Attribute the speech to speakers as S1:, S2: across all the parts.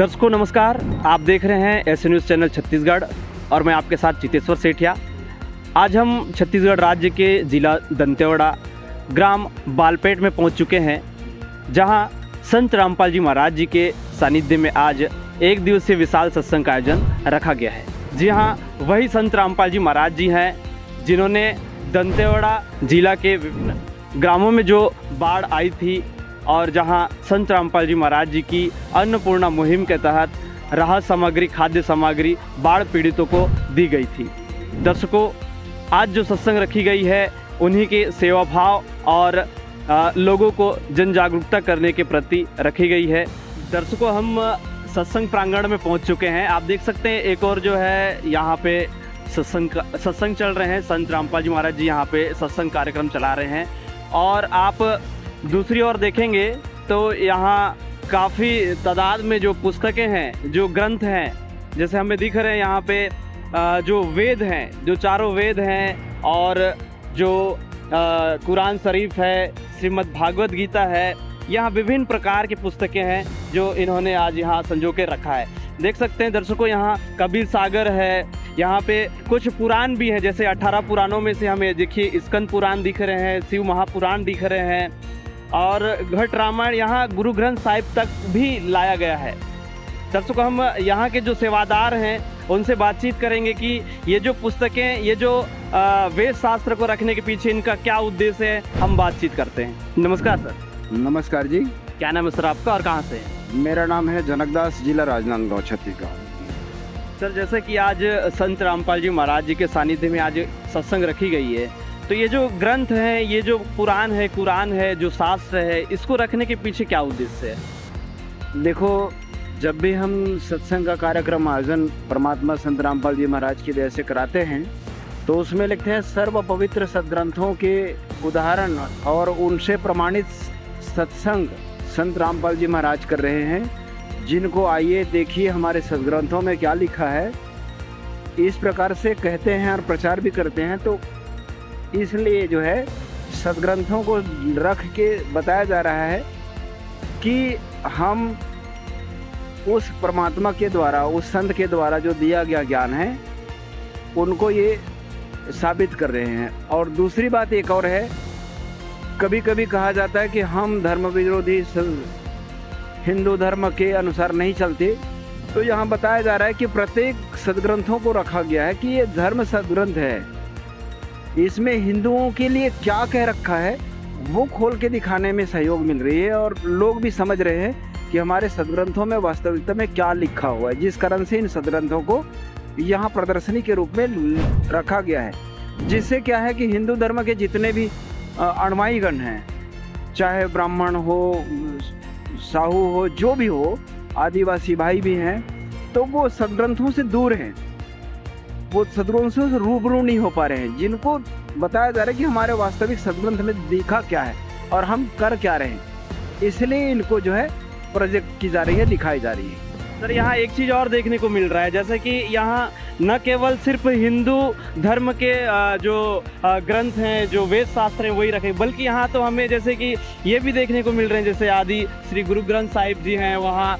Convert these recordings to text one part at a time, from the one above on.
S1: दर्शकों नमस्कार, आप देख रहे हैं ऐसे न्यूज़ चैनल छत्तीसगढ़ और मैं आपके साथ चितेश्वर सेठिया। आज हम छत्तीसगढ़ राज्य के जिला दंतेवाड़ा ग्राम बालपेट में पहुंच चुके हैं, जहां संत रामपाल जी महाराज जी के सानिध्य में आज एक दिवसीय विशाल सत्संग का आयोजन रखा गया है। जी हाँ, वही संत रामपाल जी महाराज जी हैं जिन्होंने दंतेवाड़ा जिला के विभिन्न ग्रामों में जो बाढ़ आई थी और जहां संत रामपाल जी महाराज जी की अन्नपूर्णा मुहिम के तहत राहत सामग्री, खाद्य सामग्री बाढ़ पीड़ितों को दी गई थी। दर्शकों, आज जो सत्संग रखी गई है उन्हीं के सेवा भाव और लोगों को जन जागरूकता करने के प्रति रखी गई है। दर्शकों, हम सत्संग प्रांगण में पहुंच चुके हैं। आप देख सकते हैं एक और जो है यहाँ पे सत्संग चल रहे हैं। संत रामपाल जी महाराज जी यहाँ पे सत्संग कार्यक्रम चला रहे हैं और आप दूसरी ओर देखेंगे तो यहाँ काफ़ी तादाद में जो पुस्तकें हैं, जो ग्रंथ हैं, जैसे हमें दिख रहे हैं यहाँ पे जो वेद हैं, जो चारों वेद हैं और जो कुरान शरीफ है, श्रीमद् भागवत गीता है, यहाँ विभिन्न प्रकार की पुस्तकें हैं जो इन्होंने आज यहाँ संजो के रखा है। देख सकते हैं दर्शकों, यहाँ कबीर सागर है, यहाँ पे कुछ पुराण भी है, जैसे 18 पुराणों में से हमें देखिए स्कंद पुराण दिख रहे हैं, शिव महापुराण दिख रहे हैं और घट रामायण, यहाँ गुरु ग्रंथ साहिब तक भी लाया गया है। दर्शकों, हम यहाँ के जो सेवादार हैं उनसे बातचीत करेंगे कि ये जो पुस्तकें, ये जो वेद शास्त्र को रखने के पीछे इनका क्या उद्देश्य है। हम बातचीत करते हैं। नमस्कार सर।
S2: नमस्कार जी।
S1: क्या नाम है सर आपका और कहाँ से हैं?
S2: मेरा नाम है जनकदास, जिला राजनांदगांव, छत्तीसगढ़।
S1: सर, जैसे कि आज संत रामपाल जी महाराज जी के सानिध्य में आज सत्संग रखी गई है, तो ये जो ग्रंथ हैं, ये जो पुराण है, कुरान है, जो शास्त्र है, इसको रखने के पीछे क्या उद्देश्य है?
S2: देखो, जब भी हम सत्संग का कार्यक्रम आयोजन परमात्मा संत रामपाल जी महाराज की दया से कराते हैं तो उसमें लिखते हैं सर्व पवित्र सदग्रंथों के उदाहरण और उनसे प्रमाणित सत्संग संत रामपाल जी महाराज कर रहे हैं, जिनको आइए देखिए हमारे सदग्रंथों में क्या लिखा है। इस प्रकार से कहते हैं और प्रचार भी करते हैं। तो इसलिए जो है सदग्रंथों को रख के बताया जा रहा है कि हम उस परमात्मा के द्वारा, उस संत के द्वारा जो दिया गया ज्ञान है उनको ये साबित कर रहे हैं। और दूसरी बात एक और है, कभी कभी कहा जाता है कि हम धर्म विरोधी हिंदू धर्म के अनुसार नहीं चलते। तो यहाँ बताया जा रहा है कि प्रत्येक सदग्रंथों को रखा गया है कि ये धर्म सदग्रंथ है, इसमें हिंदुओं के लिए क्या कह रखा है वो खोल के दिखाने में सहयोग मिल रही है और लोग भी समझ रहे हैं कि हमारे सदग्रंथों में वास्तविकता में क्या लिखा हुआ है, जिस कारण से इन सदग्रंथों को यहाँ प्रदर्शनी के रूप में रखा गया है। जिससे क्या है कि हिंदू धर्म के जितने भी अनुयायीगण हैं, चाहे ब्राह्मण हो, साहू हो, जो भी हो, आदिवासी भाई भी हैं, तो वो सदग्रंथों से दूर हैं, वो सदग्रंथों से रूबरू नहीं हो पा रहे हैं, जिनको बताया जा रहा है कि हमारे वास्तविक सदग्रंथ में दिखा क्या है और हम कर क्या रहे हैं। इसलिए इनको जो है प्रोजेक्ट की जा रही है, दिखाई जा रही है।
S1: सर, यहाँ एक चीज़ और देखने को मिल रहा है, जैसे कि यहाँ न केवल सिर्फ हिंदू धर्म के जो ग्रंथ हैं, जो वेद शास्त्र हैं वही रखे, बल्कि यहाँ तो हमें जैसे कि ये भी देखने को मिल रहे हैं, जैसे आदि श्री गुरु ग्रंथ साहिब जी हैं, वहाँ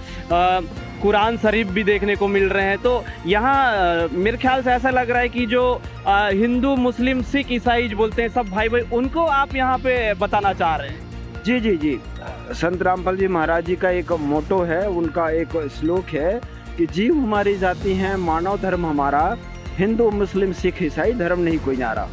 S1: कुरान शरीफ भी देखने को मिल रहे हैं। तो यहाँ मेरे ख्याल से ऐसा लग रहा है कि जो हिंदू, मुस्लिम, सिख, ईसाई बोलते हैं सब भाई भाई, उनको आप यहाँ पे बताना चाह रहे हैं।
S2: जी जी जी। संत रामपाल जी महाराज जी का एक मोटो है, उनका एक श्लोक है कि जीव हमारी जाति हैं, मानव धर्म हमारा, हिंदू मुस्लिम सिख ईसाई धर्म नहीं कोई न्यारा।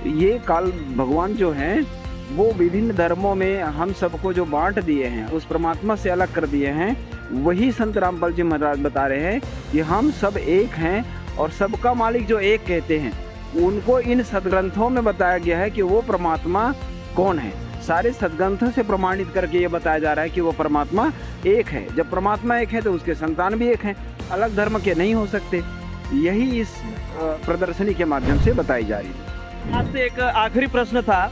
S2: ये काल भगवान जो हैं वो विभिन्न धर्मों में हम सबको जो बांट दिए हैं, उस परमात्मा से अलग कर दिए हैं, वही संत रामपाल जी महाराज बता रहे हैं कि हम सब एक हैं और सबका मालिक जो एक कहते हैं, उनको इन सदग्रंथों में बताया गया है कि वो परमात्मा कौन है। सारे सदग्रंथों से प्रमाणित करके ये बताया जा रहा है कि वो परमात्मा एक है। जब परमात्मा एक है तो उसके संतान भी एक हैं, अलग धर्म के नहीं हो सकते। यही इस प्रदर्शनी के माध्यम से बताई जा रही है।
S1: आपसे एक आखिरी प्रश्न था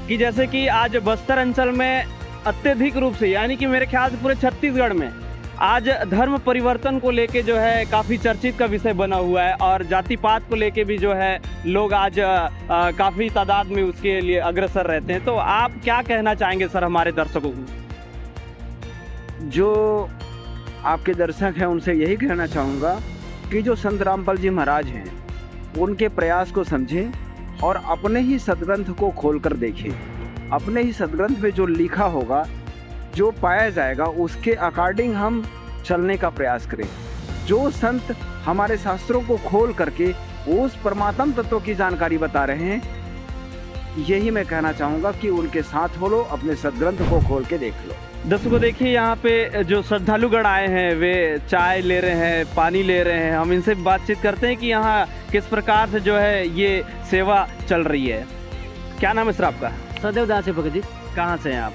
S1: कि जैसे कि आज बस्तर अंचल में अत्यधिक रूप से, यानी कि मेरे ख्याल से पूरे छत्तीसगढ़ में आज धर्म परिवर्तन को लेके जो है काफ़ी चर्चित का विषय बना हुआ है और जाति पात को लेके भी जो है लोग आज काफ़ी तादाद में उसके लिए अग्रसर रहते हैं। तो आप क्या कहना चाहेंगे सर हमारे दर्शकों को?
S2: जो आपके दर्शक हैं उनसे यही कहना चाहूँगा कि जो संत रामपाल जी महाराज हैं उनके प्रयास को समझें और अपने ही सदग्रंथ को खोलकर देखें। अपने ही सदग्रंथ में जो लिखा होगा, जो पाया जाएगा, उसके अकॉर्डिंग हम चलने का प्रयास करें। जो संत हमारे शास्त्रों को खोल करके उस परमात्म तत्व की जानकारी बता रहे हैं, यही मैं कहना चाहूँगा कि उनके साथ हो लो, अपने सदग्रंथ को खोल के देख लो।
S1: दर्शकों देखिए, यहाँ पे जो श्रद्धालुगण आए हैं वे चाय ले रहे हैं, पानी ले रहे हैं। हम इनसे बातचीत करते हैं कि यहाँ किस प्रकार से जो है ये सेवा चल रही है। क्या नाम है सर आपका?
S3: सदैव दास भगत जी,
S1: कहाँ से हैं आप?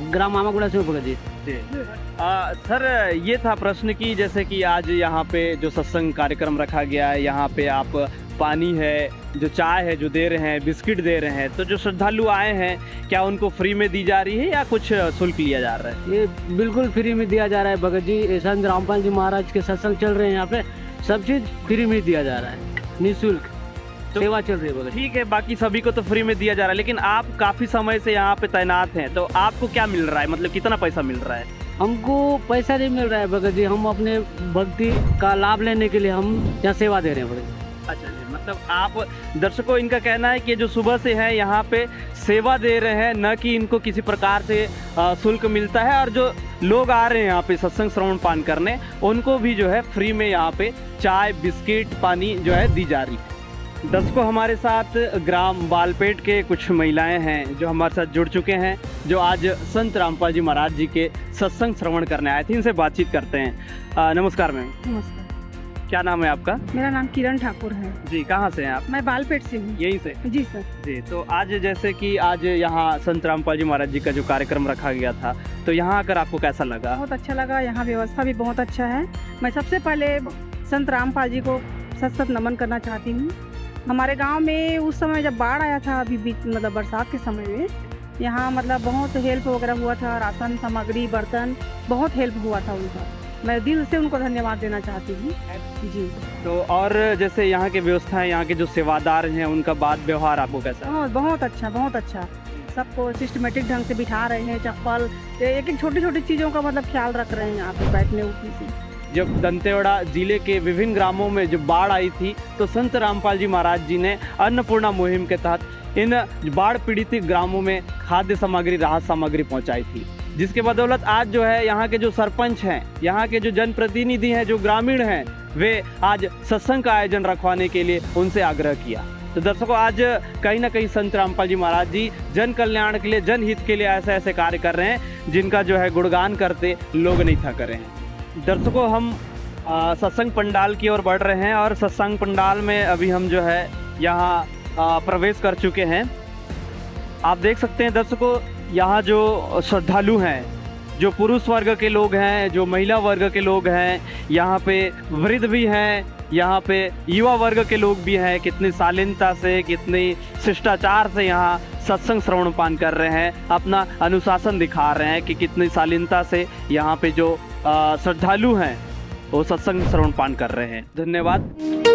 S3: ग्राम मामागुड़ा से भगत जी।
S1: सर ये था प्रश्न कि जैसे कि आज यहाँ पे जो सत्संग कार्यक्रम रखा गया है, यहाँ पे आप पानी है, जो चाय है जो दे रहे हैं, बिस्किट दे रहे हैं, तो जो श्रद्धालु आए हैं क्या उनको फ्री में दी जा रही है या कुछ शुल्क लिया जा रहा है?
S3: ये बिल्कुल फ्री में दिया जा रहा है भगत जी। संत रामपाल जी महाराज के सत्संग चल रहे हैं, यहाँ पे सब चीज़ फ्री में दिया जा रहा है, निःशुल्क सेवा चल रही है भगत जी।
S1: ठीक है, बाकी सभी को तो फ्री में दिया जा रहा है, लेकिन आप काफ़ी समय से यहाँ पे तैनात हैं, तो आपको क्या मिल रहा है? मतलब कितना पैसा मिल रहा है?
S3: हमको पैसा नहीं मिल रहा है भगत जी, हम अपने भक्ति का लाभ लेने के लिए हम यहाँ सेवा दे रहे हैं भगत जी।
S1: अच्छा जी, मतलब आप दर्शकों, इनका कहना है कि जो सुबह से है यहाँ पे सेवा दे रहे हैं, न कि इनको किसी प्रकार से शुल्क मिलता है, और जो लोग आ रहे हैं यहाँ पे सत्संग श्रवण पान करने, उनको भी जो है फ्री में यहाँ पे चाय, बिस्किट, पानी जो है दी जा रही है। दर्शकों, हमारे साथ ग्राम बालपेट के कुछ महिलाएं हैं जो हमारे साथ जुड़ चुके हैं, जो आज संत रामपाल जी महाराज जी के सत्संग श्रवण करने आए थे। इनसे बातचीत करते हैं। नमस्कार मैम।
S4: नमस्कार,
S1: क्या नाम है आपका?
S4: मेरा नाम किरण ठाकुर है।
S1: जी, कहाँ से हैं आप?
S4: मैं बालपेट से हूँ।
S1: यहीं से?
S4: जी सर।
S1: जी, तो आज जैसे कि आज यहाँ संत रामपाल जी महाराज जी का जो कार्यक्रम रखा गया था, तो यहाँ आकर आपको कैसा लगा?
S4: बहुत अच्छा लगा, यहाँ व्यवस्था भी बहुत अच्छा है। मैं सबसे पहले संत रामपाल जी को सत सत नमन करना चाहती हूँ। हमारे गांव में उस समय जब बाढ़ आया था, अभी बीच मतलब बरसात के समय में, यहाँ मतलब बहुत हेल्प वगैरह हुआ था, राशन सामग्री, बर्तन, बहुत हेल्प हुआ था उनका। मैं दिल से उनको धन्यवाद देना चाहती हूँ जी।
S1: तो और जैसे यहाँ की व्यवस्थाएं, यहाँ के जो सेवादार हैं, उनका बात व्यवहार आपको कैसा?
S4: बहुत अच्छा, बहुत अच्छा। सबको सिस्टमेटिक ढंग से बिठा रहे हैं, चप्पल, एक एक छोटी छोटी चीज़ों का मतलब ख्याल रख रहे हैं यहाँ पे बैठने उठने से।
S1: जब दंतेवाड़ा जिले के विभिन्न ग्रामों में जब बाढ़ आई थी, तो संत रामपाल जी महाराज जी ने अन्नपूर्णा मुहिम के तहत इन बाढ़ पीड़ित ग्रामों में खाद्य सामग्री, राहत सामग्री पहुंचाई थी, जिसके बदौलत आज जो है यहाँ के जो सरपंच हैं, यहाँ के जो जनप्रतिनिधि हैं, जो ग्रामीण हैं, वे आज सत्संग का आयोजन रखवाने के लिए उनसे आग्रह किया। तो दर्शकों, आज कहीं ना कहीं संत रामपाल जी महाराज जी जन कल्याण के लिए, जनहित के लिए ऐसे ऐसे कार्य कर रहे हैं जिनका जो है गुणगान करते लोग नहीं थक रहे हैं। दर्शकों, हम सत्संग पंडाल की ओर बढ़ रहे हैं और सत्संग पंडाल में अभी हम जो है यहाँ प्रवेश कर चुके हैं। आप देख सकते हैं दर्शकों, यहाँ जो श्रद्धालु हैं, जो पुरुष वर्ग के लोग हैं, जो महिला वर्ग के लोग हैं, यहाँ पे वृद्ध भी हैं, यहाँ पे युवा वर्ग के लोग भी हैं, कितनी शालीनता से, कितनी शिष्टाचार से यहाँ सत्संग श्रवण पान कर रहे हैं, अपना अनुशासन दिखा रहे हैं कि कितनी शालीनता से यहाँ पे जो श्रद्धालु हैं वो सत्संग श्रवण पान कर रहे हैं। धन्यवाद।